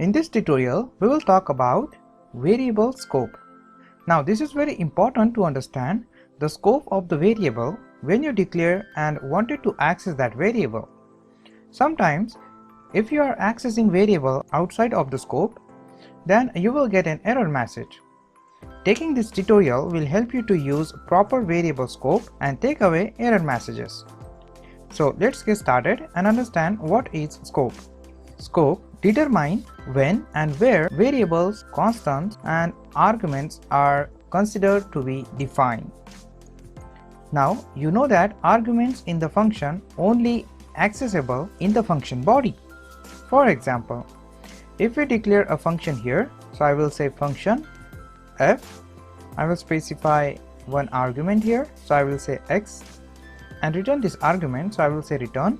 In this tutorial, we will talk about variable scope. Now this is very important to understand the scope of the variable when you declare and wanted to access that variable. Sometimes if you are accessing variable outside of the scope, then you will get an error message. Taking this tutorial will help you to use proper variable scope and take away error messages. So let's get started and understand what is scope. Scope determines when and where variables, constants and arguments are considered to be defined. Now you know that arguments in the function only accessible in the function body. For example, if we declare a function here, so I will say function f, I will specify one argument here, so I will say x and return this argument, so I will say return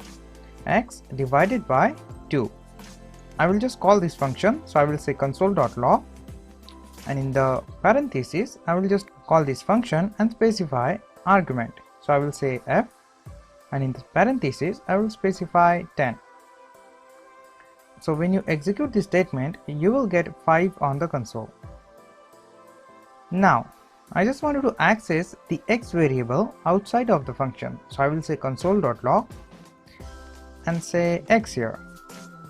x divided by 2. I will just call this function, so I will say console.log and in the parenthesis I will just call this function and specify argument, so I will say f and in the parenthesis I will specify 10. So when you execute this statement, you will get 5 on the console. Now I just wanted to access the x variable outside of the function, so I will say console.log and say x here.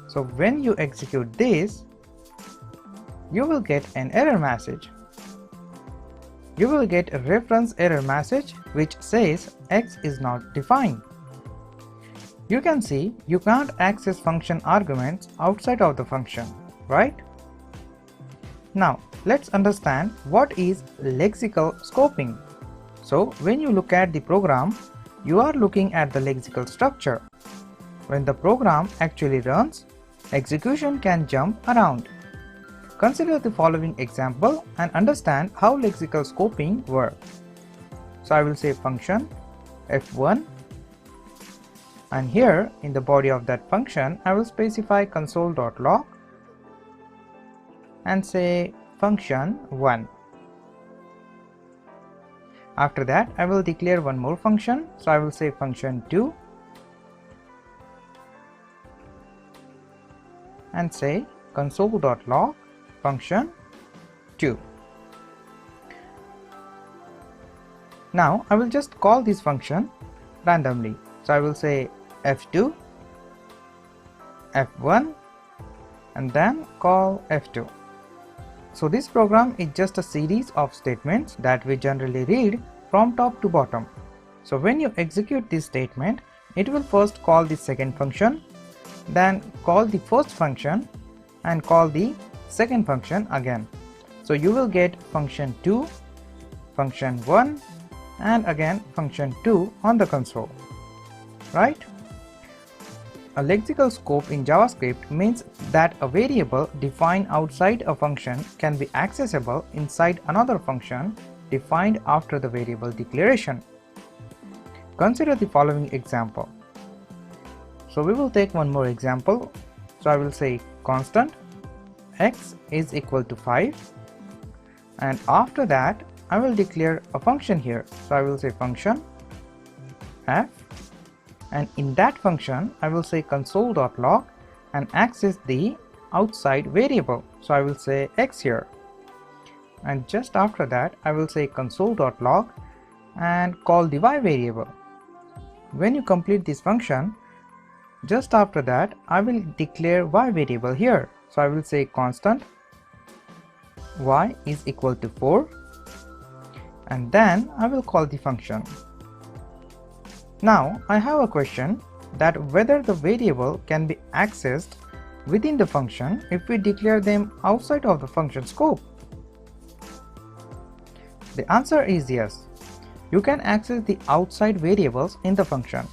So when you execute this, you will get an error message. You will get a reference error message which says x is not defined. You can see you can't access function arguments outside of the function, right? Now let's understand what is lexical scoping. So when you look at the program, you are looking at the lexical structure. When the program actually runs, execution can jump around. Consider the following example and understand how lexical scoping works. So I will say function f1 and here in the body of that function I will specify console.log and say function 1. After that I will declare one more function, so I will say function 2 and say console.log function 2. Now I will just call this function randomly, so I will say f2, f1 and then call f2. So this program is just a series of statements that we generally read from top to bottom. So when you execute this statement, it will first call the second function, then call the first function and call the second function again. So you will get function 2, function 1 and again function 2 on the console, right? A lexical scope in JavaScript means that a variable defined outside a function can be accessible inside another function defined after the variable declaration. Consider the following example. So we will take one more example. So I will say constant x is equal to 5 and after that I will declare a function here. So I will say function f and in that function I will say console.log and access the outside variable, so I will say x here and just after that I will say console.log and call the y variable. When you complete this function, just after that I will declare y variable here, so I will say constant y is equal to 4 and then I will call the function. Now I have a question that whether the variable can be accessed within the function if we declare them outside of the function scope. The answer is yes. You can access the outside variables in the function.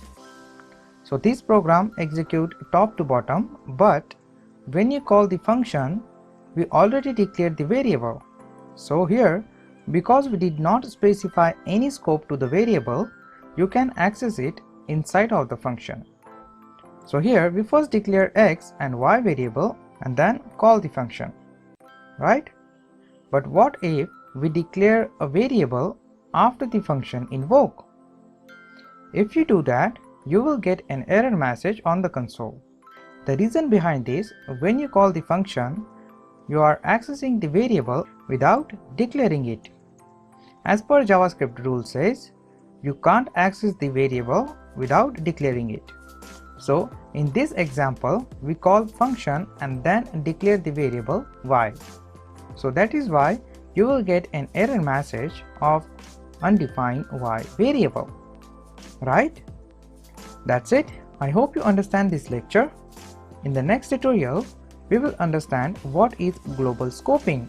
So this program executes top to bottom, but when you call the function, we already declared the variable. So here, because we did not specify any scope to the variable, you can access it inside of the function. So here we first declare x and y variable and then call the function, right? But what if we declare a variable after the function invoke? If you do that, you will get an error message on the console. The reason behind this, when you call the function, you are accessing the variable without declaring it. As per JavaScript rule says, you can't access the variable without declaring it. So in this example, we call function and then declare the variable y. So that is why you will get an error message of undefined y variable. Right? That's it. I hope you understand this lecture. In the next tutorial, we will understand what is global scoping.